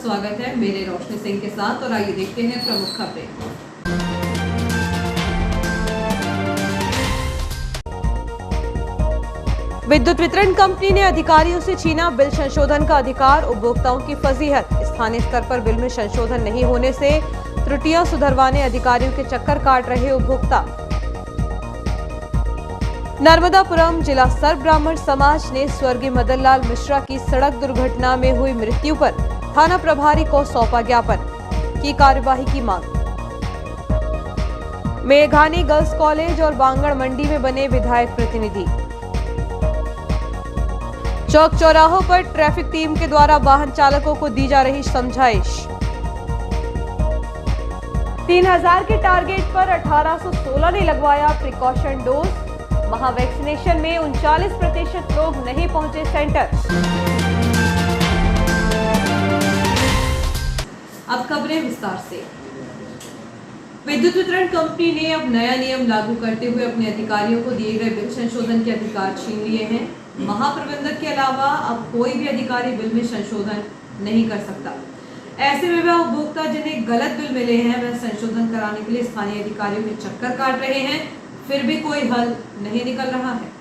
स्वागत है मेरे रोशनी सिंह के साथ और आइए देखते हैं प्रमुख खबरें। विद्युत वितरण कंपनी ने अधिकारियों से छीना बिल संशोधन का अधिकार, उपभोक्ताओं की फजीहत। स्थानीय स्तर पर बिल में संशोधन नहीं होने से त्रुटियां सुधरवाने अधिकारियों के चक्कर काट रहे उपभोक्ता। नर्मदापुरम जिला सर्व ब्राह्मण समाज ने स्वर्गीय मदन लाल मिश्रा की सड़क दुर्घटना में हुई मृत्यु पर थाना प्रभारी को सौंपा ज्ञापन, की कार्यवाही की मांग। मेघानी गर्ल्स कॉलेज और बांगड़ मंडी में बने विधायक प्रतिनिधि। चौक चौराहों पर ट्रैफिक टीम के द्वारा वाहन चालकों को दी जा रही समझाइश। 3000 के टारगेट पर 1816 ने लगवाया प्रिकॉशन डोज। महावैक्सीनेशन में 39% लोग नहीं पहुंचे सेंटर। अब खबरें विस्तार से। विद्युत वितरण कंपनी ने अब नया नियम लागू करते हुए अपने अधिकारियों को दिए गए बिल संशोधन के अधिकार छीन लिए हैं। महाप्रबंधक के अलावा अब कोई भी अधिकारी बिल में संशोधन नहीं कर सकता। ऐसे में वह उपभोक्ता जिन्हें गलत बिल मिले हैं वह संशोधन कराने के लिए स्थानीय अधिकारियों के चक्कर काट रहे हैं, फिर भी कोई हल नहीं निकल रहा है।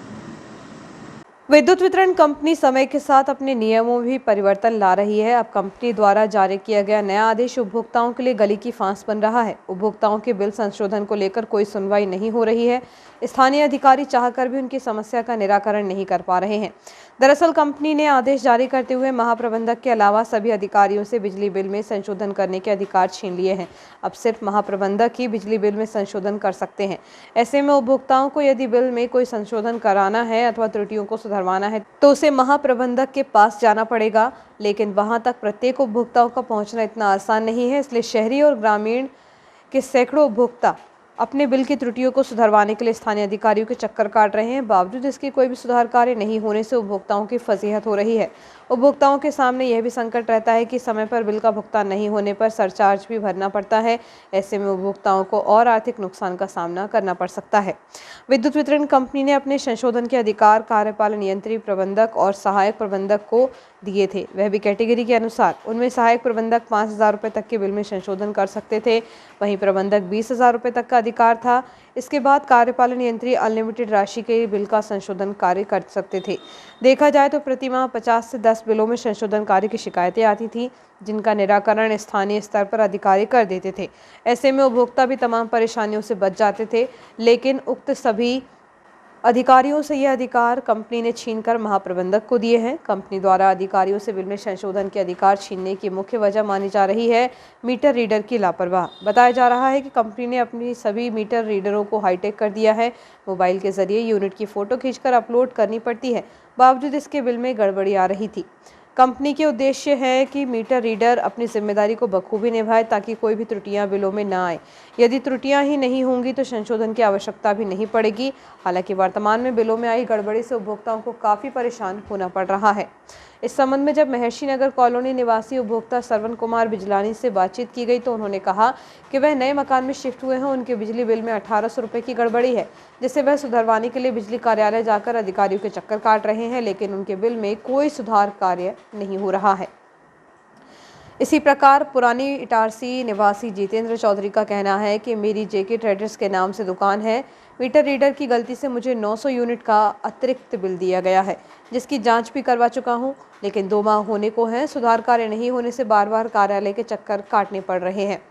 विद्युत वितरण कंपनी समय के साथ अपने नियमों में भी परिवर्तन ला रही है। अब कंपनी द्वारा जारी किया गया नया आदेश उपभोक्ताओं के लिए गले की फांस बन रहा है। उपभोक्ताओं के बिल संशोधन को लेकर कोई सुनवाई नहीं हो रही है। स्थानीय अधिकारी चाहकर भी उनकी समस्या का निराकरण नहीं कर पा रहे हैं। दरअसल कंपनी ने आदेश जारी करते हुए महाप्रबंधक के अलावा सभी अधिकारियों से बिजली बिल में संशोधन करने के अधिकार छीन लिए हैं। अब सिर्फ महाप्रबंधक ही बिजली बिल में संशोधन कर सकते हैं। ऐसे में उपभोक्ताओं को यदि बिल में कोई संशोधन कराना है अथवा त्रुटियों को सुधरवाना है तो उसे महाप्रबंधक के पास जाना पड़ेगा, लेकिन वहां तक प्रत्येक उपभोक्ताओं का पहुंचना इतना आसान नहीं है। इसलिए शहरी और ग्रामीण के सैकड़ों उपभोक्ता अपने बिल की त्रुटियों को सुधरवाने के लिए स्थानीय अधिकारियों के चक्कर काट रहे हैं। बावजूद इसके कोई भी सुधार कार्य नहीं होने से उपभोक्ताओं की फजीहत हो रही है। उपभोक्ताओं के सामने यह भी संकट रहता है कि समय पर बिल का भुगतान नहीं होने पर सरचार्ज भी भरना पड़ता है। ऐसे में उपभोक्ताओं को और आर्थिक नुकसान का सामना करना पड़ सकता है। विद्युत वितरण कंपनी ने अपने संशोधन के अधिकार कार्यपालन यंत्री प्रबंधक और सहायक प्रबंधक को दिए थे, वह भी कैटेगरी के अनुसार। उनमें सहायक प्रबंधक 5000 रुपये तक के बिल में संशोधन कर सकते थे, वहीं प्रबंधक 20,000 रुपये तक का अधिकार था। इसके बाद कार्यपालन यंत्री अनलिमिटेड राशि के बिल का संशोधन कार्य कर सकते थे। देखा जाए तो प्रतिमाह 50 से 10 बिलों में संशोधन कार्य की शिकायतें आती थी, जिनका निराकरण स्थानीय स्तर पर अधिकारी कर देते थे। ऐसे में उपभोक्ता भी तमाम परेशानियों से बच जाते थे, लेकिन उक्त सभी अधिकारियों से यह अधिकार कंपनी ने छीनकर महाप्रबंधक को दिए हैं। कंपनी द्वारा अधिकारियों से बिल में संशोधन के अधिकार छीनने की मुख्य वजह मानी जा रही है मीटर रीडर की लापरवाह। बताया जा रहा है कि कंपनी ने अपनी सभी मीटर रीडरों को हाईटेक कर दिया है। मोबाइल के जरिए यूनिट की फोटो खींचकर अपलोड करनी पड़ती है, बावजूद इसके बिल में गड़बड़ी आ रही थी। कंपनी के उद्देश्य है कि मीटर रीडर अपनी जिम्मेदारी को बखूबी निभाए ताकि कोई भी त्रुटियां बिलों में ना आए। यदि त्रुटियां ही नहीं होंगी तो संशोधन की आवश्यकता भी नहीं पड़ेगी। हालांकि वर्तमान में बिलों में आई गड़बड़ी से उपभोक्ताओं को काफ़ी परेशान होना पड़ रहा है। इस संबंध में जब महर्षि नगर कॉलोनी निवासी उपभोक्ता सरवन कुमार बिजलानी से बातचीत की गई तो उन्होंने कहा कि वह नए मकान में शिफ्ट हुए हैं। उनके बिजली बिल में 1800 रुपये की गड़बड़ी है, जिसे वह सुधरवाने के लिए बिजली कार्यालय जाकर अधिकारियों के चक्कर काट रहे हैं, लेकिन उनके बिल में कोई सुधार कार्य नहीं हो रहा है। इसी प्रकार पुरानी इटारसी निवासी जितेंद्र चौधरी का कहना है कि मेरी जेके ट्रेडर्स के नाम से दुकान है। मीटर रीडर की गलती से मुझे 900 यूनिट का अतिरिक्त बिल दिया गया है, जिसकी जांच भी करवा चुका हूं, लेकिन 2 माह होने को हैं। सुधार कार्य नहीं होने से बार बार कार्यालय के चक्कर काटने पड़ रहे हैं।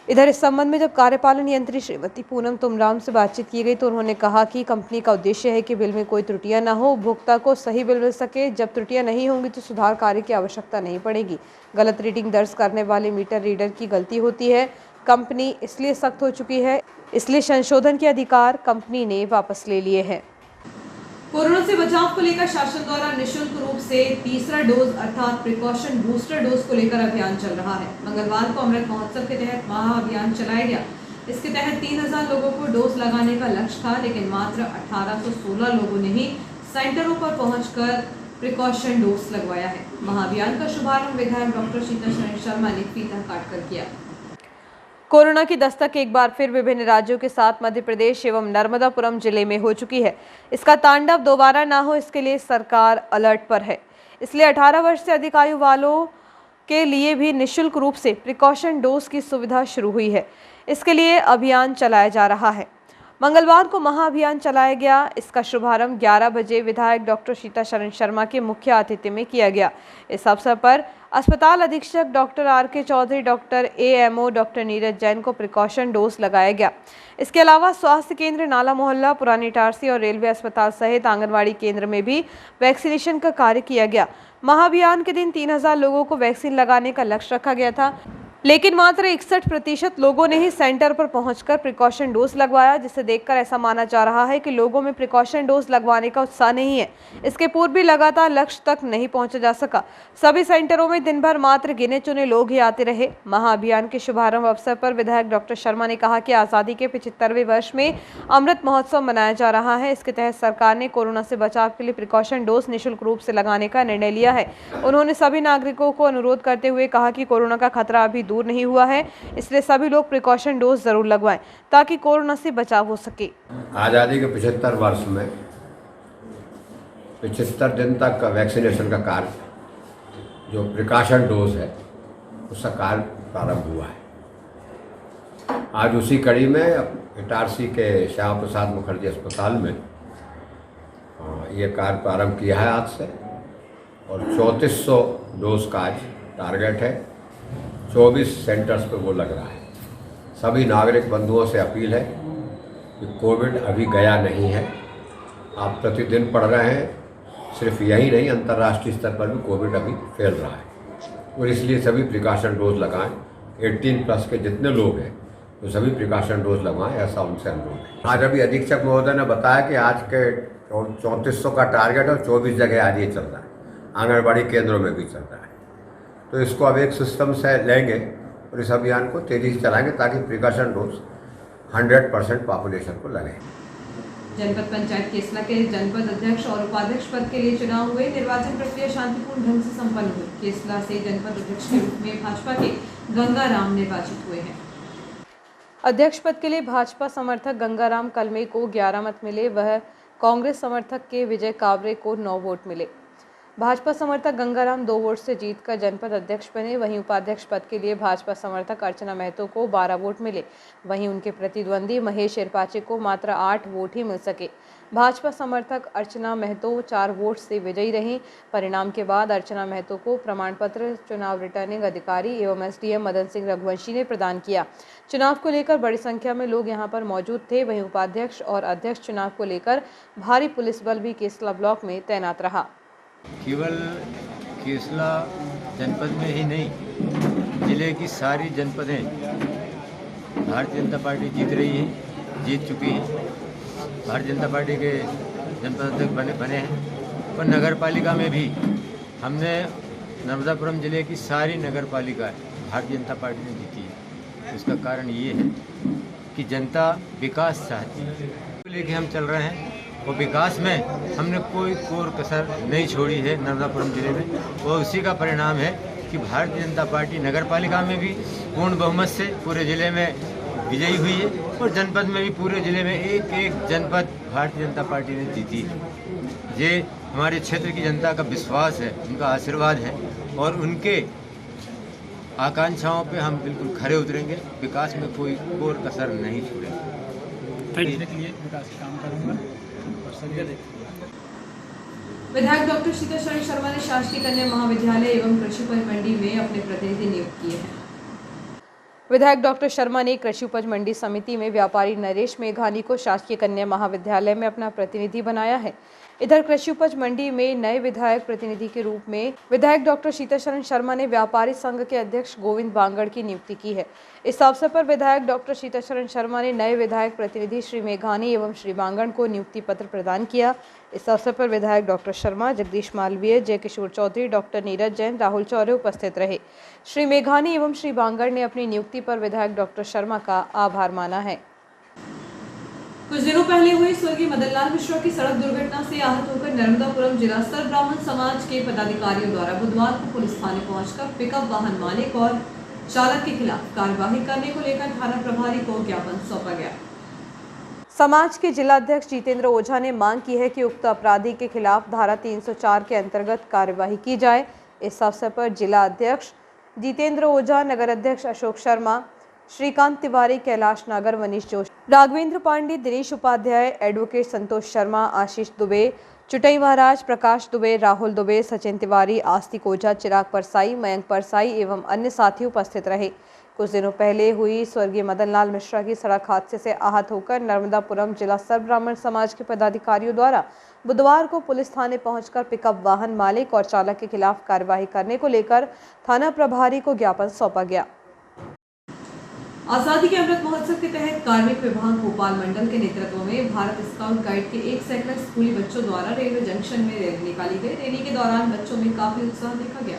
इधर इस संबंध में जब कार्यपालन यंत्री श्रीमती पूनम तुमराम से बातचीत की गई तो उन्होंने कहा कि कंपनी का उद्देश्य है कि बिल में कोई त्रुटियां ना हो, उपभोक्ता को सही बिल मिल सके। जब त्रुटियां नहीं होंगी तो सुधार कार्य की आवश्यकता नहीं पड़ेगी। गलत रीडिंग दर्ज करने वाले मीटर रीडर की गलती होती है। कंपनी इसलिए सख्त हो चुकी है, इसलिए संशोधन के अधिकार कंपनी ने वापस ले लिए हैं। कोरोना से बचाव को लेकर शासन द्वारा निःशुल्क रूप से तीसरा डोज अर्थात प्रिकॉशन बूस्टर डोज को लेकर अभियान चल रहा है। मंगलवार को अमृत महोत्सव के तहत महाअभियान चलाया गया। इसके तहत 3000 लोगों को डोज लगाने का लक्ष्य था, लेकिन मात्र 1816 लोगों ने ही सेंटरों पर पहुंचकर प्रिकॉशन डोज लगवाया है। महाअभियान का शुभारंभ विधायक डॉक्टर शीतल शर्मा ने फीता काटकर किया। कोरोना की दस्तक एक बार फिर विभिन्न राज्यों के साथ मध्य प्रदेश एवं नर्मदापुरम जिले में हो चुकी है। इसका तांडव दोबारा ना हो, इसके लिए सरकार अलर्ट पर है। इसलिए 18 वर्ष से अधिक आयु वालों के लिए भी निःशुल्क रूप से प्रिकॉशन डोज की सुविधा शुरू हुई है। इसके लिए अभियान चलाया जा रहा है। मंगलवार को महाअभियान चलाया गया। इसका शुभारंभ 11 बजे विधायक डॉक्टर सीताशरण शर्मा के मुख्य आतिथ्य में किया गया। इस अवसर पर अस्पताल अधीक्षक doctor R K. Chaudhary, doctor AMO doctor Neeraj Jain को प्रिकॉशन डोज लगाया गया। इसके अलावा स्वास्थ्य केंद्र नाला मोहल्ला, पुरानी इटारसी और रेलवे अस्पताल सहित आंगनवाड़ी केंद्र में भी वैक्सीनेशन का कार्य किया गया। महाअभियान के दिन 3000 लोगों को वैक्सीन लगाने का लक्ष्य रखा गया था, लेकिन मात्र 61% लोगों ने ही सेंटर पर पहुंचकर प्रिकॉशन डोज लगवाया, जिसे देखकर ऐसा माना जा रहा है कि लोगों में प्रिकॉशन डोज लगवाने का उत्साह नहीं है। इसके पूर्व भी लगातार लक्ष्य तक नहीं पहुंचा जा सका। सभी सेंटरों में दिन भर मात्र गिने चुने लोग ही आते रहे। महाअभियान के शुभारंभ अवसर पर विधायक डॉक्टर शर्मा ने कहा कि आज़ादी के 75वें वर्ष में अमृत महोत्सव मनाया जा रहा है। इसके तहत सरकार ने कोरोना से बचाव के लिए प्रिकॉशन डोज निःशुल्क रूप से लगाने का निर्णय लिया है। उन्होंने सभी नागरिकों को अनुरोध करते हुए कहा कि कोरोना का खतरा अभी दूर नहीं हुआ है, इसलिए सभी लोग प्रिकॉशन डोज जरूर लगवाएं ताकि कोरोना से बचाव हो सके। आज़ादी के 75 वर्ष में 75 दिन तक का वैक्सीनेशन का कार्य, जो प्रिकॉशन डोज है, उसका कार्य प्रारंभ हुआ है। आज उसी कड़ी में इटारसी के श्यामा प्रसाद मुखर्जी अस्पताल में ये कार्य प्रारंभ किया है आज से, और 3400 डोज का आज टारगेट है। 24 सेंटर्स पे वो लग रहा है। सभी नागरिक बंधुओं से अपील है कि कोविड अभी गया नहीं है। आप प्रतिदिन पढ़ रहे हैं, सिर्फ यही नहीं, अंतर्राष्ट्रीय स्तर पर भी कोविड अभी फैल रहा है, और इसलिए सभी प्रिकॉशन डोज लगाएं। 18+ के जितने लोग हैं तो सभी प्रिकॉशन डोज लगवाएं, ऐसा उनसे अनुरोध है। आज अभी अधीक्षक महोदय ने बताया कि आज के 3400 का टारगेट और 24 जगह आज ये चल रहा है, आंगनबाड़ी केंद्रों में भी चल रहा है। तो इसको अब एक सिस्टम से लेंगे और इस अभियान को तेज़ी से चलाएंगे ताकि प्रिकॉशन डोज 100% पॉपुलेशन को लगे। जनपद पंचायत केसला के जनपद अध्यक्ष और उपाध्यक्ष पद के लिए चुनाव हुए। निर्वाचन प्रक्रिया शांतिपूर्ण ढंग से संपन्न हुई। केसला से जनपद अध्यक्ष के रूप में भाजपा के गंगाराम निर्वाचित हुए हैं। अध्यक्ष पद के लिए भाजपा समर्थक गंगाराम कलमे को 11 मत मिले। वह कांग्रेस समर्थक के विजय कावरे को 9 वोट मिले। भाजपा समर्थक गंगाराम 2 वोट से जीतकर जनपद अध्यक्ष बने। वहीं उपाध्यक्ष पद के लिए भाजपा समर्थक अर्चना महतो को 12 वोट मिले। वहीं उनके प्रतिद्वंदी महेश इरपाचे को मात्र 8 वोट ही मिल सके। भाजपा समर्थक अर्चना महतो 4 वोट से विजयी रहीं। परिणाम के बाद अर्चना महतो को प्रमाण पत्र चुनाव रिटर्निंग अधिकारी एवं एसडीएम मदन सिंह रघुवंशी ने प्रदान किया। चुनाव को लेकर बड़ी संख्या में लोग यहां पर मौजूद थे। वहीं उपाध्यक्ष और अध्यक्ष चुनाव को लेकर भारी पुलिस बल भी केसला ब्लॉक में तैनात रहा। केवल केसला जनपद में ही नहीं, जिले की सारी जनपदें भारतीय जनता पार्टी जीत रही है, जीत चुकी है। भारतीय जनता पार्टी के जनपद अध्यक्ष बने हैं। और नगर पालिका में भी हमने नर्मदापुरम जिले की सारी नगर पालिका भारतीय जनता पार्टी ने जीती है। इसका कारण ये है कि जनता विकास चाहती है, लेके हम चल रहे हैं और विकास में हमने कोई कोर कसर नहीं छोड़ी है नर्मदापुरम जिले में। और उसी का परिणाम है कि भारतीय जनता पार्टी नगर पालिका में भी पूर्ण बहुमत से पूरे जिले में विजयी हुई है, और जनपद में भी पूरे जिले में एक जनपद भारतीय जनता पार्टी ने जीती है। ये हमारे क्षेत्र की जनता का विश्वास है, उनका आशीर्वाद है, और उनके आकांक्षाओं पे हम बिल्कुल खरे उतरेंगे। विकास में कोई कोर कसर नहीं छोड़ेंगे। के लिए विकास काम करूँगा। विधायक डॉक्टर सीताशरण शर्मा ने शासकीय कन्या महाविद्यालय एवं कृषि उपज मंडी में अपने प्रतिनिधि नियुक्त किए हैं। विधायक डॉक्टर शर्मा ने कृषि उपज मंडी समिति में व्यापारी नरेश मेघानी को शासकीय कन्या महाविद्यालय में अपना प्रतिनिधि बनाया है। इधर कृषि उपज मंडी में नए विधायक प्रतिनिधि के रूप में विधायक डॉक्टर सीताशरण शर्मा ने व्यापारी संघ के अध्यक्ष गोविंद बांगड़ की नियुक्ति की है। इस अवसर पर विधायक डॉक्टर सीताशरण शर्मा ने नए विधायक प्रतिनिधि श्री मेघानी एवं श्री बांगड़ को नियुक्ति पत्र प्रदान किया। इस अवसर पर विधायक डॉक्टर शर्मा, जगदीश मालवीय, जय किशोर चौधरी, डॉक्टर नीरज जैन, राहुल चौरे उपस्थित रहे। श्री मेघानी एवं श्री बांगड़ ने अपनी नियुक्ति पर विधायक डॉक्टर शर्मा का आभार माना है। कुछ दिनों पहले हुई स्वर्गीय मदनलाल मिश्रा की सड़क दुर्घटना से आहत होकर नर्मदापुरम जिला स्तर ब्राह्मण समाज के पदाधिकारियों द्वारा बुधवार को पुलिस थाने पहुंचकर पिकअप वाहन मालिक और चालक के खिलाफ कार्यवाही करने को लेकर थाना प्रभारी को ज्ञापन सौंपा गया। समाज के जिला अध्यक्ष जितेंद्र ओझा ने मांग की है कि उक्त अपराधी के खिलाफ धारा 304 के अंतर्गत कार्यवाही की जाए। इस अवसर पर जिला अध्यक्ष जितेंद्र ओझा, नगर अध्यक्ष अशोक शर्मा, श्रीकांत तिवारी, कैलाश नागर, मनीष जोशी, राघवेंद्र पांडे, दिनेश उपाध्याय, एडवोकेट संतोष शर्मा, आशीष दुबे, चुटई महाराज, प्रकाश दुबे, राहुल दुबे, सचिन तिवारी, आस्तिक ओझा, चिराग परसाई, मयंक परसाई एवं अन्य साथी उपस्थित रहे। कुछ दिनों पहले हुई स्वर्गीय मदन लाल मिश्रा की सड़क हादसे से आहत होकर नर्मदापुरम जिला सर्व ब्राह्मण समाज के पदाधिकारियों द्वारा बुधवार को पुलिस थाने पहुंचकर पिकअप वाहन मालिक और चालक के खिलाफ कार्रवाई करने को लेकर थाना प्रभारी को ज्ञापन सौंपा गया। आजादी के अमृत महोत्सव के तहत कार्मिक विभाग भोपाल मंडल के नेतृत्व में भारत स्काउट गाइड के 1 सैकड़ा स्कूली बच्चों द्वारा रेलवे जंक्शन में रैली निकाली गई। रैली के दौरान बच्चों में काफी उत्साह देखा गया।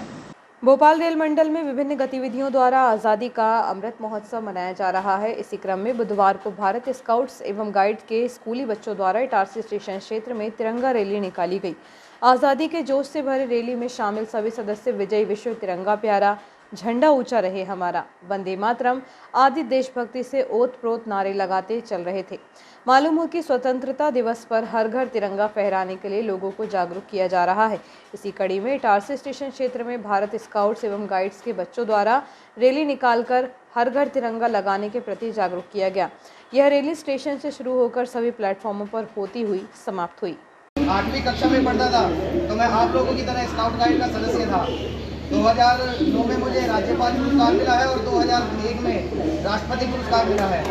भोपाल रेल मंडल में विभिन्न गतिविधियों द्वारा आज़ादी का अमृत महोत्सव मनाया जा रहा है। इसी क्रम में बुधवार को भारत स्काउट्स एवं गाइड के स्कूली बच्चों द्वारा इटारसी स्टेशन क्षेत्र में तिरंगा रैली निकाली गई। आज़ादी के जोश से भरे रैली में शामिल सभी सदस्य विजय विश्व, तिरंगा प्यारा, झंडा ऊंचा रहे हमारा, वंदे मातरम आदि देशभक्ति से ओत प्रोत नारे लगाते चल रहे थे। मालूम हो कि स्वतंत्रता दिवस पर हर घर तिरंगा फहराने के लिए लोगों को जागरूक किया जा रहा है। इसी कड़ी में इटारसी स्टेशन क्षेत्र में भारत स्काउट्स एवं गाइड्स के बच्चों द्वारा रैली निकालकर हर घर तिरंगा लगाने के प्रति जागरूक किया गया। यह रैली स्टेशन से शुरू होकर सभी प्लेटफॉर्मों पर होती हुई समाप्त हुई। 8वीं कक्षा में पढ़ता था तो मैं आप लोगों की तरह स्काउट गाइड का सदस्य था। 2009 में मुझे राज्यपाल पुरस्कार मिला है और 2001 में राष्ट्रपति पुरस्कार मिला है।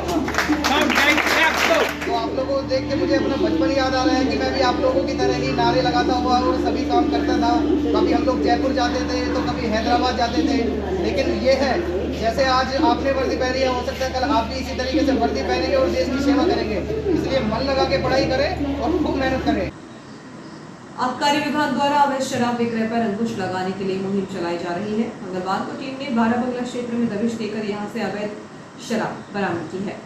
तो आप लोगों को देख के मुझे अपना बचपन याद आ रहा है कि मैं भी आप लोगों की तरह ही नारे लगाता हुआ और सभी काम करता था। कभी हम लोग जयपुर जाते थे तो कभी हैदराबाद जाते थे। लेकिन ये है, जैसे आज आपने वर्दी पहनी है, हो सकता है कल आप भी इसी तरीके से वर्दी पहनेंगे और देश की सेवा करेंगे। इसलिए मन लगा के पढ़ाई करें और खूब मेहनत करें। आबकारी विभाग द्वारा अवैध शराब विक्रय पर अंकुश लगाने के लिए मुहिम चलाई जा रही है। मंगलवार को टीम ने 12 बंगला क्षेत्र में दबिश देकर यहां से अवैध शराब बरामद की है।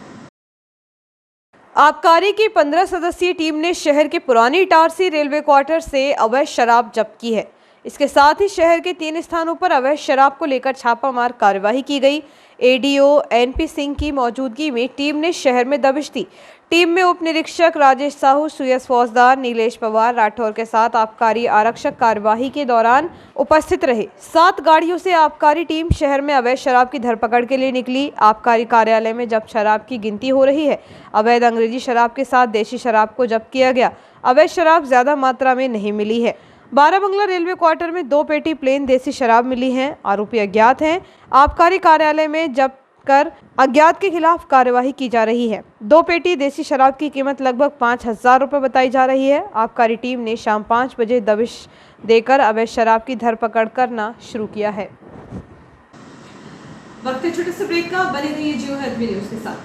आबकारी की 15 सदस्यीय टीम ने शहर के पुरानी इटारसी रेलवे क्वार्टर से अवैध शराब जब्त की है। इसके साथ ही शहर के 3 स्थानों पर अवैध शराब को लेकर छापामार कार्यवाही की गई। एडीओ एनपी सिंह की मौजूदगी में टीम ने शहर में दबिश दी। टीम में उप निरीक्षक राजेश साहू, सुयस फौजदार, नीलेश पवार, राठौर के साथ आबकारी आरक्षक कार्यवाही के दौरान उपस्थित रहे। 7 गाड़ियों से आबकारी टीम शहर में अवैध शराब की धरपकड़ के लिए निकली। आबकारी कार्यालय में जब शराब की गिनती हो रही है, अवैध अंग्रेजी शराब के साथ देशी शराब को जब्त किया गया। अवैध शराब ज्यादा मात्रा में नहीं मिली है। 12 बंगला रेलवे क्वार्टर में 2 पेटी प्लेन देसी शराब मिली हैं। आरोपी अज्ञात हैं। आबकारी कार्यालय में जब्त कर अज्ञात के खिलाफ कार्यवाही की जा रही है। 2 पेटी देसी शराब की कीमत लगभग 5,000 रुपये बताई जा रही है। आबकारी टीम ने शाम 5 बजे दबिश देकर अवैध शराब की धरपकड़ करना शुरू किया है। वक्त है छोटे से ब्रेक का, बने रहिए जियो हेल्थ न्यूज के साथ।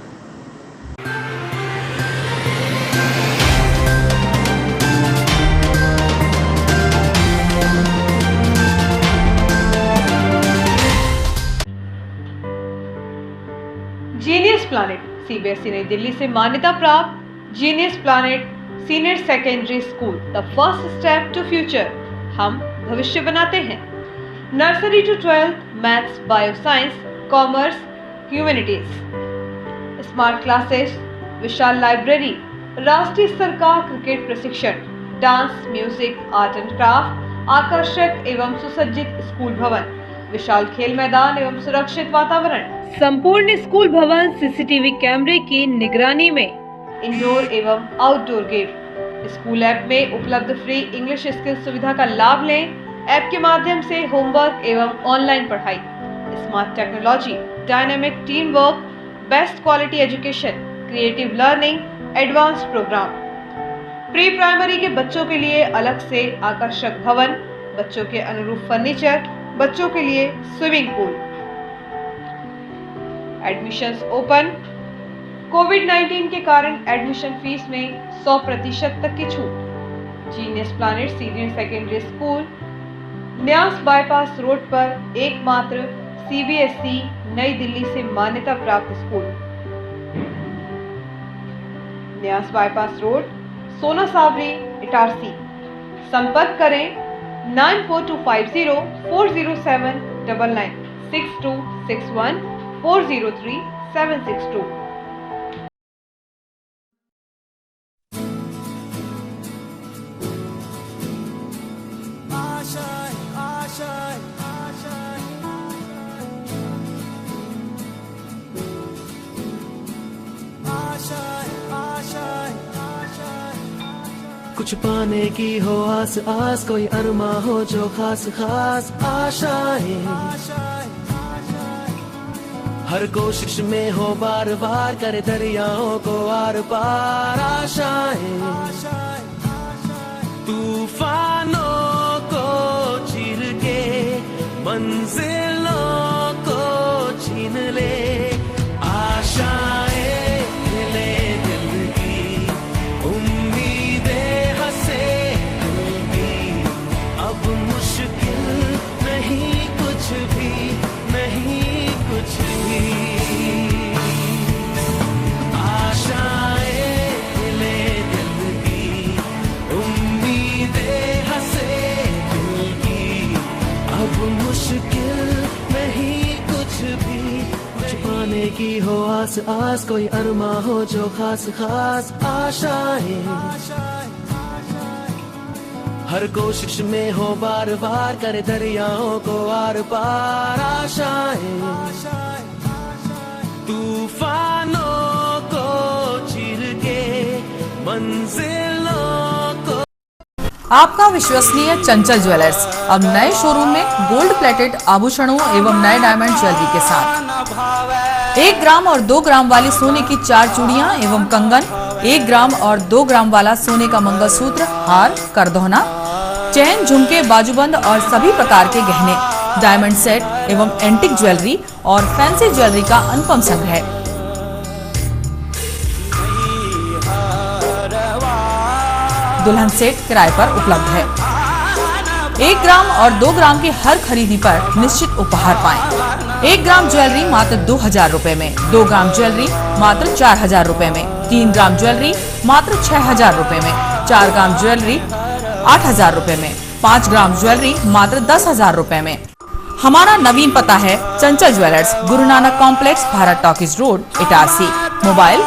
जीनियस प्लैनेट सीबीएसई नई दिल्ली से मान्यता प्राप्त genius planet senior secondary school, the first step to future. हम भविष्य बनाते हैं। Nursery to 12th maths, bio science, commerce, humanities, smart classes, विशाल लाइब्रेरी, राष्ट्रीय स्तर का क्रिकेट प्रशिक्षण, dance, music, art and craft, आकर्षक एवं सुसज्जित स्कूल भवन, विशाल खेल मैदान एवं सुरक्षित वातावरण, संपूर्ण स्कूल भवन सीसीटीवी कैमरे की निगरानी में, इंडोर एवं आउटडोर गेम। स्कूल ऐप में उपलब्ध फ्री इंग्लिश स्किल सुविधा का लाभ लें। ऐप के माध्यम से होमवर्क एवं ऑनलाइन पढ़ाई, smart technology, dynamic team work, best quality education, creative learning, advance programme. Pre primary के बच्चों के लिए अलग से आकर्षक भवन, बच्चों के अनुरूप फर्नीचर, बच्चों के लिए स्विमिंग पूल। Admissions open. कोविड-19 के कारण एडमिशन फीस में 100% तक की छूट। Genius planet senior secondary school, न्यास बाईपास रोड पर एकमात्र सीबीएसई नई दिल्ली से मान्यता प्राप्त स्कूल। न्यास बाईपास रोड, सोना सावरी, इटारसी। संपर्क करें 9425040799 6261 403 762। कुछ पाने की हो आस आस, कोई अरमा हो जो खास खास आशाएं, हर कोशिश में हो बार बार, करे दरियाओं को आर पार आशाएं, तूफानों को चीर के मंजिलों को छीन ले, आशाएं मिले दिल की, उम्मीदें हंसे दिल की, अब मुश्किल नहीं कुछ भी, नहीं कुछ भी, आशाएं मिले दिल की, उम्मीदें हंसे दिल की, अब मुश्किल नहीं कुछ भी, कुछ पाने की हो आस आस, कोई अरमा हो जो खास खास आशाएं, हर कोशिश में हो बार बार, करे दरियाओं को आर पार आशाएं, तूफानों को चीर के मंजिलों को। आपका विश्वसनीय चंचल ज्वेलर्स अब नए शोरूम में गोल्ड प्लेटेड आभूषणों एवं नए डायमंड ज्वेलरी के साथ 1 ग्राम और 2 ग्राम वाली सोने की 4 चूड़ियां एवं कंगन, 1 ग्राम और 2 ग्राम वाला सोने का मंगलसूत्र, हार, करदोहना, चैन, झुमके, बाजूबंद और सभी प्रकार के गहने, डायमंड सेट एवं एंटिक ज्वेलरी और फैंसी ज्वेलरी का अनुपम संग्रह। दुल्हन सेट किराए पर उपलब्ध है। 1 ग्राम और 2 ग्राम की हर खरीदी पर निश्चित उपहार पाएं। 1 ग्राम ज्वेलरी मात्र 2000 रुपए में, 2 ग्राम ज्वेलरी मात्र 4000 रुपए में, 3 ग्राम ज्वेलरी मात्र 6000 रुपए में, 4 ग्राम ज्वेलरी 8000 रुपए में, 5 ग्राम ज्वेलरी मात्र 10,000 रुपए में। हमारा नवीन पता है चंचल jewellers, Guru Nanak complex, Bharat talkies road, Itarsi. Mobile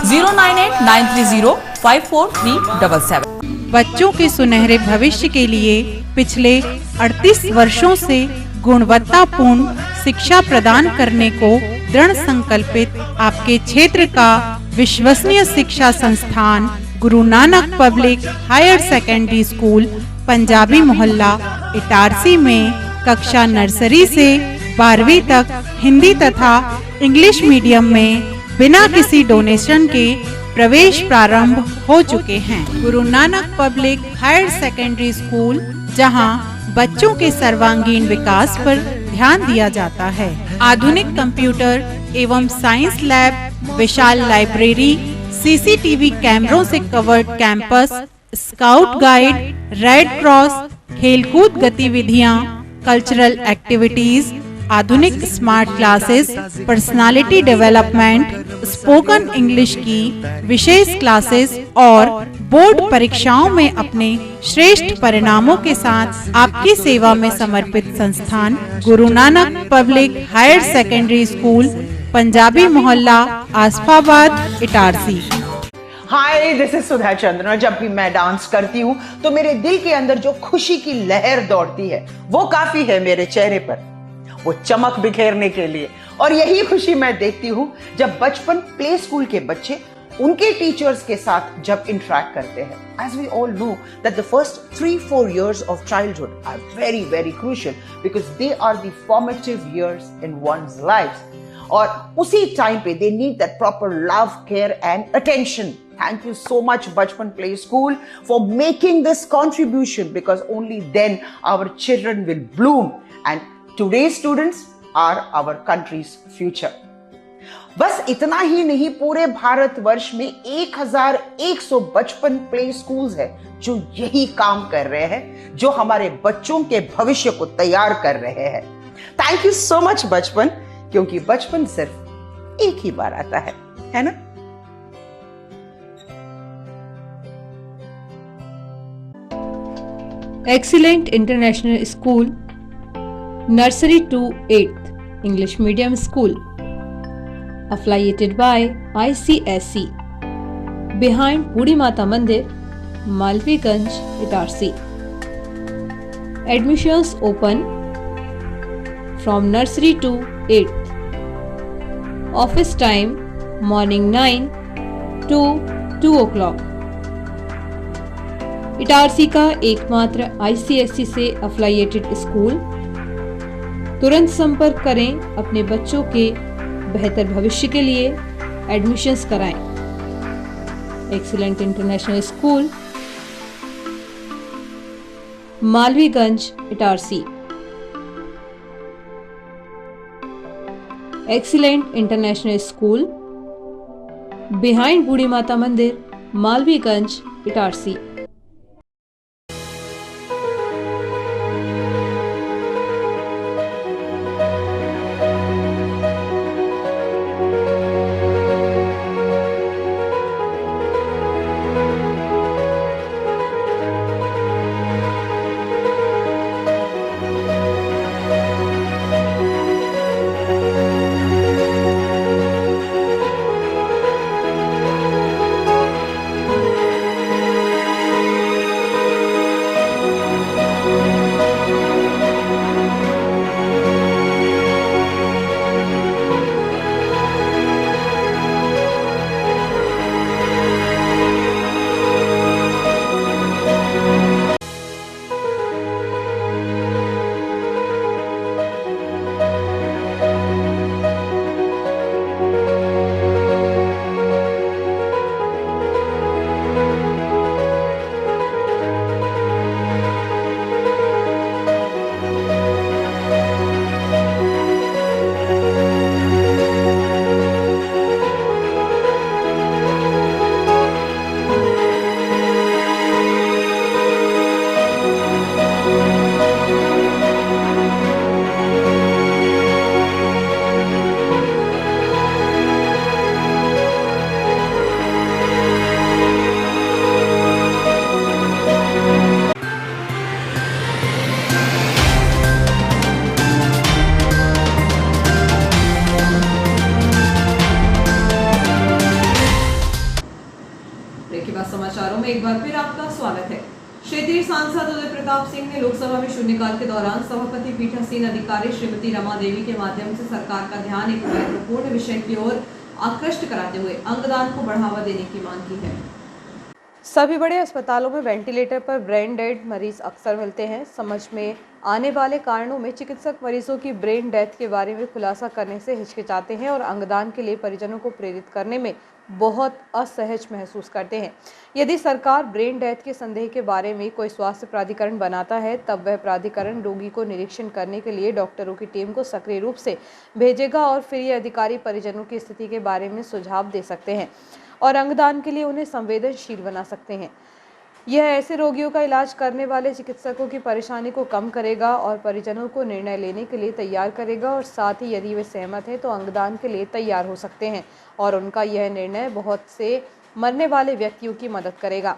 09893054377। बच्चों के सुनहरे भविष्य के लिए पिछले 38 वर्षों से गुणवत्तापूर्ण शिक्षा प्रदान करने को दृढ़ संकल्पित आपके क्षेत्र का विश्वसनीय शिक्षा संस्थान Guru Nanak public higher secondary school, Punjabi Mohalla, Itarsi में कक्षा नर्सरी से 12वीं तक हिंदी तथा इंग्लिश मीडियम में बिना किसी डोनेशन के प्रवेश प्रारंभ हो चुके हैं। Guru Nanak public higher secondary school, जहां बच्चों के सर्वांगीण विकास पर ध्यान दिया जाता है। आधुनिक कंप्यूटर एवं साइंस लैब, विशाल लाइब्रेरी, सीसीटीवी कैमरों से covered campus, scout guide, red cross, खेलकूद गतिविधियां, कल्चरल एक्टिविटीज, आधुनिक smart classes, personality development, spoken English की विशेष क्लासेस और बोर्ड परीक्षाओं में अपने श्रेष्ठ परिणामों के साथ आपकी सेवा में समर्पित संस्थान Guru Nanak public higher secondary school, Punjabi Mohalla, Asafabad, Itarsi. Hi, this is Sudha Chandran. जब भी मैं डांस करती हूँ तो मेरे दिल के अंदर जो खुशी की लहर दौड़ती है वो काफी है मेरे चेहरे पर, वो चमक बिखेरने के लिए। और यही खुशी मैं देखती हूँ जब बचपन प्ले स्कूल के बच्चे उनके टीचर्स के साथ जब इंटरेक्ट करते हैं। As we all know that the first 3-4 years of childhood are very very crucial because they are the formative years in one's life. और उसी टाइम पे they need that proper love, care and attention. Thank you so much Bachpan Play School for making this contribution, because only then our children will bloom and today's students are our country's future. बस इतना ही नहीं, पूरे भारतवर्ष में 1100 बचपन play schools है जो यही काम कर रहे हैं, जो हमारे बच्चों के भविष्य को तैयार कर रहे हैं। थैंक यू सो मच बचपन, क्योंकि बचपन सिर्फ एक ही बार आता है ना? Excellent International School, Nursery to 8th, English Medium School, affiliated by ICSE, behind Budi Mata Mandir, Malviganj, Itarsi. Admissions open from nursery to 8th. Office time morning 9 to 2 o'clock. Itarsi का एकमात्र ICSE से अफिलिएटेड स्कूल। तुरंत संपर्क करें, अपने बच्चों के बेहतर भविष्य के लिए एडमिशन्स कराएं। Excellent international school, Malviganj, Itarsi. Excellent international school, behind Budhi Mata मंदिर, मालवीगंज, इटारसी। समाचारों में एक बार फिर आपका स्वागत है। क्षेत्रीय सांसद उदय प्रताप सिंह ने लोकसभा में शून्यकाल के दौरान सभापति पीठासीन अधिकारी श्रीमती रमा देवी के माध्यम से सरकार का ध्यान एक महत्वपूर्ण विषय की ओर आकृष्ट कराते हुए अंगदान को बढ़ावा देने की मांग की है। सभी बड़े अस्पतालों में वेंटिलेटर पर ब्रेन डेड मरीज अक्सर मिलते हैं। समझ में आने वाले कारणों में चिकित्सक मरीजों की ब्रेन डेथ के बारे में खुलासा करने से हिचकिचाते हैं और अंगदान के लिए परिजनों को प्रेरित करने में बहुत असहज महसूस करते हैं। यदि सरकार ब्रेन डेथ के संदेह के बारे में कोई स्वास्थ्य प्राधिकरण बनाता है, तब वह प्राधिकरण रोगी को निरीक्षण करने के लिए डॉक्टरों की टीम को सक्रिय रूप से भेजेगा और फिर ये अधिकारी परिजनों की स्थिति के बारे में सुझाव दे सकते हैं और अंगदान के लिए उन्हें संवेदनशील बना सकते हैं। यह ऐसे रोगियों का इलाज करने वाले चिकित्सकों की परेशानी को कम करेगा और परिजनों को निर्णय लेने के लिए तैयार करेगा और साथ ही यदि वे सहमत हैं तो अंगदान के लिए तैयार हो सकते हैं और उनका यह निर्णय बहुत से मरने वाले व्यक्तियों की मदद करेगा।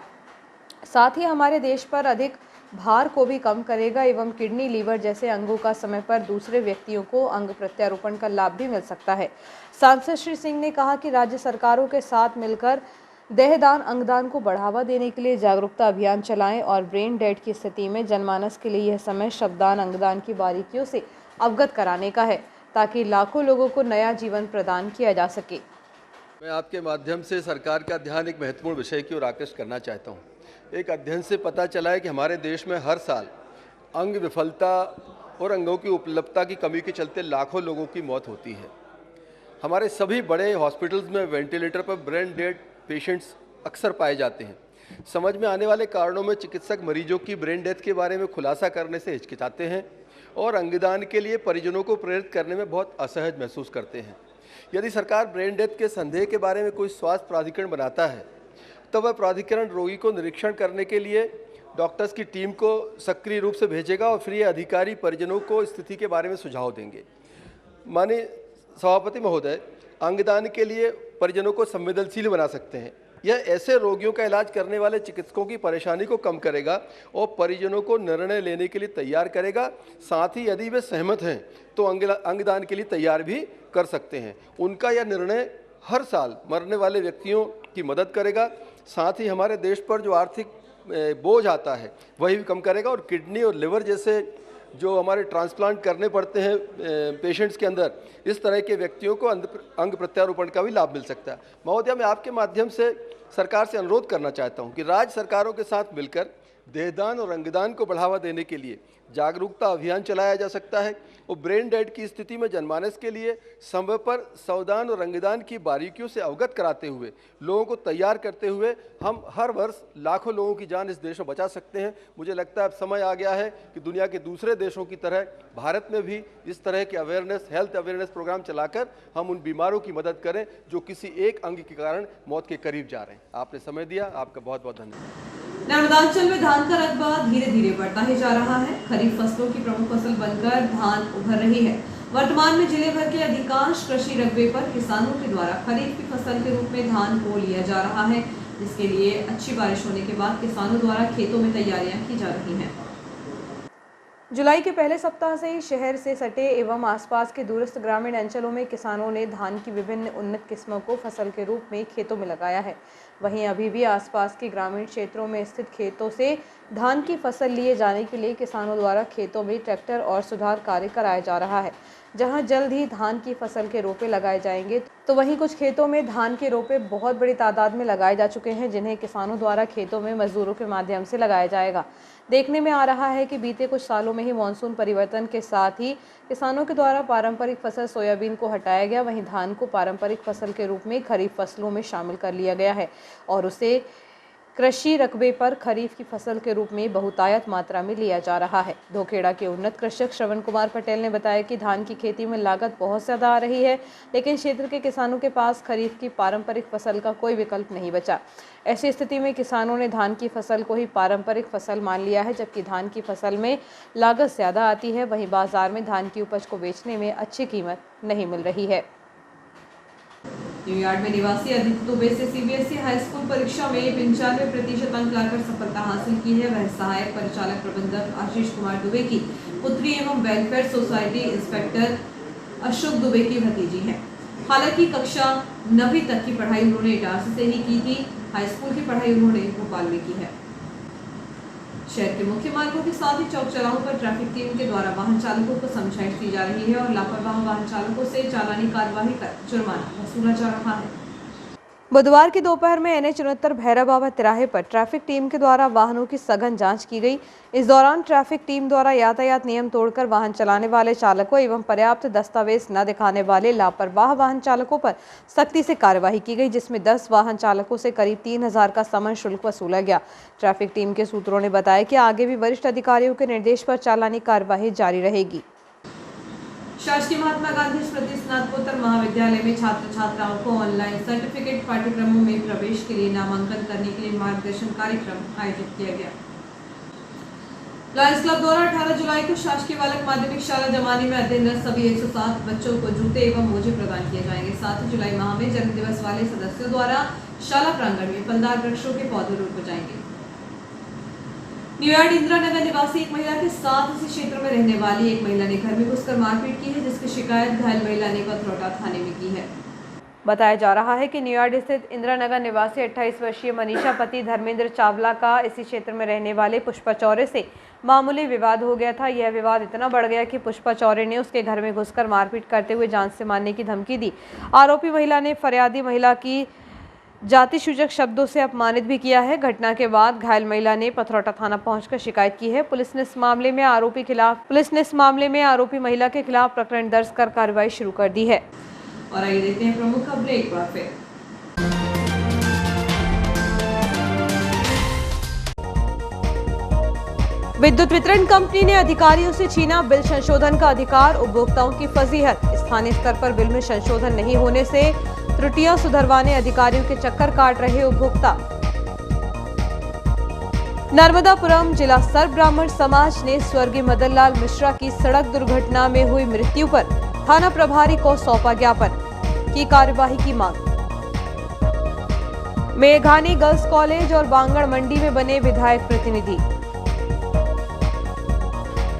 साथ ही हमारे देश पर अधिक भार को भी कम करेगा एवं किडनी, लीवर जैसे अंगों का समय पर दूसरे व्यक्तियों को अंग प्रत्यारोपण का लाभ भी मिल सकता है। सांसद श्री सिंह ने कहा कि राज्य सरकारों के साथ मिलकर देहदान अंगदान को बढ़ावा देने के लिए जागरूकता अभियान चलाएं और ब्रेन डेड की स्थिति में जनमानस के लिए यह समय शवदान अंगदान की बारीकियों से अवगत कराने का है ताकि लाखों लोगों को नया जीवन प्रदान किया जा सके। मैं आपके माध्यम से सरकार का ध्यान एक महत्वपूर्ण विषय की ओर आकृष्ट करना चाहता हूँ। एक अध्ययन से पता चला है कि हमारे देश में हर साल अंग विफलता और अंगों की उपलब्धता की कमी के चलते लाखों लोगों की मौत होती है। हमारे सभी बड़े हॉस्पिटल्स में वेंटिलेटर पर ब्रेन डेड पेशेंट्स अक्सर पाए जाते हैं। समझ में आने वाले कारणों में चिकित्सक मरीजों की ब्रेन डेथ के बारे में खुलासा करने से हिचकिचाते हैं और अंगदान के लिए परिजनों को प्रेरित करने में बहुत असहज महसूस करते हैं। यदि सरकार ब्रेन डेथ के संदेह के बारे में कोई स्वास्थ्य प्राधिकरण बनाता है, तो वह प्राधिकरण रोगी को निरीक्षण करने के लिए डॉक्टर्स की टीम को सक्रिय रूप से भेजेगा और फिर ये अधिकारी परिजनों को स्थिति के बारे में सुझाव देंगे। माननीय सभापति महोदय, अंगदान के लिए परिजनों को संवेदनशील बना सकते हैं। यह ऐसे रोगियों का इलाज करने वाले चिकित्सकों की परेशानी को कम करेगा और परिजनों को निर्णय लेने के लिए तैयार करेगा। साथ ही यदि वे सहमत हैं तो अंगदान के लिए तैयार भी कर सकते हैं। उनका यह निर्णय हर साल मरने वाले व्यक्तियों की मदद करेगा। साथ ही हमारे देश पर जो आर्थिक बोझ आता है वही भी कम करेगा और किडनी और लिवर जैसे जो हमारे ट्रांसप्लांट करने पड़ते हैं पेशेंट्स के अंदर, इस तरह के व्यक्तियों को अंग प्रत्यारोपण का भी लाभ मिल सकता है। महोदय, मैं आपके माध्यम से सरकार से अनुरोध करना चाहता हूं कि राज्य सरकारों के साथ मिलकर देहदान और अंगदान को बढ़ावा देने के लिए जागरूकता अभियान चलाया जा सकता है और ब्रेन डेड की स्थिति में जनमानस के लिए समय पर सवदान और अंगदान की बारीकियों से अवगत कराते हुए लोगों को तैयार करते हुए हम हर वर्ष लाखों लोगों की जान इस देश में बचा सकते हैं। मुझे लगता है अब समय आ गया है कि दुनिया के दूसरे देशों की तरह भारत में भी इस तरह के हेल्थ अवेयरनेस प्रोग्राम चलाकर हम उन बीमारों की मदद करें जो किसी एक अंग के कारण मौत के करीब जा रहे हैं। आपने समय दिया, आपका बहुत बहुत धन्यवाद। नर्मदांचल में धान का रकबा धीरे धीरे बढ़ता ही जा रहा है। खरीफ फसलों की प्रमुख फसल बनकर धान उभर रही है। वर्तमान में जिले भर के अधिकांश कृषि रकबे पर किसानों के द्वारा खरीफ की फसल के रूप में धान बो लिया जा रहा है, जिसके लिए अच्छी बारिश होने के बाद किसानों द्वारा खेतों में तैयारियां की जा रही हैं। जुलाई के पहले सप्ताह से ही शहर से सटे एवं आसपास के दूरस्थ ग्रामीण अंचलों में किसानों ने धान की विभिन्न उन्नत किस्मों को फसल के रूप में खेतों में लगाया है। वहीं अभी भी आसपास के ग्रामीण क्षेत्रों में स्थित खेतों से धान की फसल लिए जाने के लिए किसानों द्वारा खेतों में ट्रैक्टर और सुधार कार्य कराया जा रहा है। जहां जल्द ही धान की फसल के रोपे लगाए जाएंगे, तो वहीं कुछ खेतों में धान के रोपे बहुत बड़ी तादाद में लगाए जा चुके हैं, जिन्हें किसानों द्वारा खेतों में मजदूरों के माध्यम से लगाया जाएगा। देखने में आ रहा है कि बीते कुछ सालों में ही मानसून परिवर्तन के साथ ही किसानों के द्वारा पारंपरिक फसल सोयाबीन को हटाया गया, वहीं धान को पारंपरिक फसल के रूप में खरीफ फसलों में शामिल कर लिया गया है और उसे कृषि रकबे पर खरीफ की फसल के रूप में बहुतायत मात्रा में लिया जा रहा है। धोखेड़ा के उन्नत कृषक श्रवण कुमार पटेल ने बताया कि धान की खेती में लागत बहुत ज़्यादा आ रही है, लेकिन क्षेत्र के किसानों के पास खरीफ की पारंपरिक फसल का कोई विकल्प नहीं बचा। ऐसी स्थिति में किसानों ने धान की फसल को ही पारंपरिक फसल मान लिया है, जबकि धान की फसल में लागत ज़्यादा आती है, वहीं बाजार में धान की उपज को बेचने में अच्छी कीमत नहीं मिल रही है। न्यूयॉर्क में निवासी आदित्य दुबे से सीबीएसई हाई स्कूल परीक्षा में 95% अंक लाकर सफलता हासिल की है। वह सहायक परिचालक प्रबंधक आशीष कुमार दुबे की पुत्री एवं welfare society inspector Ashok Dubey की भतीजी है। हालांकि कक्षा 9वीं तक की पढ़ाई उन्होंने इटारसी से ही की थी। हाई स्कूल की पढ़ाई उन्होंने भोपाल में की है। शहर के मुख्य मार्गों के साथ ही चौक चौराहों पर ट्रैफिक टीम के द्वारा वाहन चालकों को समझाइश दी जा रही है और लापरवाह वाहन चालकों से चालानी कार्यवाही कर जुर्माना वसूला जा रहा है। बुधवार की दोपहर में NH-69 भैरव बाबा तिराहे पर ट्रैफिक टीम के द्वारा वाहनों की सघन जांच की गई। इस दौरान ट्रैफिक टीम द्वारा यातायात नियम तोड़कर वाहन चलाने वाले चालकों एवं पर्याप्त दस्तावेज न दिखाने वाले लापरवाह वाहन चालकों पर सख्ती से कार्यवाही की गई, जिसमें 10 वाहन चालकों से करीब 3000 का समन शुल्क वसूला गया। ट्रैफिक टीम के सूत्रों ने बताया कि आगे भी वरिष्ठ अधिकारियों के निर्देश पर चालानी कार्यवाही जारी रहेगी। शासकीय महात्मा गांधी स्मृति स्नातकोत्तर महाविद्यालय में छात्र छात्राओं को ऑनलाइन सर्टिफिकेट पाठ्यक्रमों में प्रवेश के लिए नामांकन करने के लिए मार्गदर्शन कार्यक्रम आयोजित किया गया। लॉयंस क्लब द्वारा 18 जुलाई को शासकीय बालक माध्यमिक शाला जमानी में अध्ययनरत सभी 107 बच्चों को जूते एवं मोजे प्रदान किए जाएंगे। साथ ही जुलाई माह में जन्म दिवस वाले सदस्यों द्वारा शाला प्रांगण में फलदार वृक्षों के पौधे रोपे जाएंगे। न्यूयॉर्क इंदिरा नगर निवासी एक महिला के साथ इसी क्षेत्र में रहने वाली एक महिला ने घर में घुसकर मारपीट की है, जिसकी शिकायत घायल महिला ने पथरौटा थाने में की है। बताया जा रहा है कि न्यूयॉर्क स्थित इंदिरा नगर निवासी 28 वर्षीय मनीषा पति धर्मेंद्र चावला का इसी क्षेत्र में रहने वाले पुष्पा चौरे से मामूली विवाद हो गया था। यह विवाद इतना बढ़ गया कि पुष्पा चौरे ने उसके घर में घुसकर मारपीट करते हुए जान से मारने की धमकी दी। आरोपी महिला ने फरियादी महिला की जाति सूचक शब्दों से अपमानित भी किया है। घटना के बाद घायल महिला ने पथरौटा थाना पहुंचकर शिकायत की है। पुलिस ने इस मामले में आरोपी महिला के खिलाफ प्रकरण दर्ज कर कार्रवाई शुरू कर दी है। और आइए देखते हैं प्रमुख खबरें एक बार फिर। विद्युत वितरण कंपनी ने अधिकारियों से छीना बिल संशोधन का अधिकार, उपभोक्ताओं की फजीहत। स्थानीय स्तर पर बिल में संशोधन नहीं होने से त्रुटियां सुधरवाने अधिकारियों के चक्कर काट रहे उपभोक्ता। नर्मदापुरम जिला सर्व ब्राह्मण समाज ने स्वर्गीय मदन लाल मिश्रा की सड़क दुर्घटना में हुई मृत्यु पर थाना प्रभारी को सौंपा ज्ञापन, की कार्यवाही की मांग। मेघानी गर्ल्स कॉलेज और बांगड़ मंडी में बने विधायक प्रतिनिधि।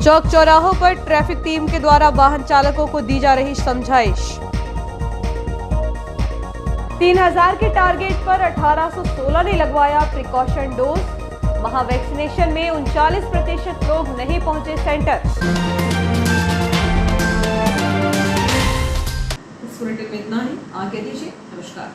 चौक चौराहों पर ट्रैफिक टीम के द्वारा वाहन चालकों को दी जा रही समझाइश। 3000 के टारगेट पर 1816 ने लगवाया प्रिकॉशन डोज। महावैक्सीनेशन में 39% लोग नहीं पहुंचे सेंटर। इस बुलेटिन में इतना ही। आगे दीजिए, नमस्कार।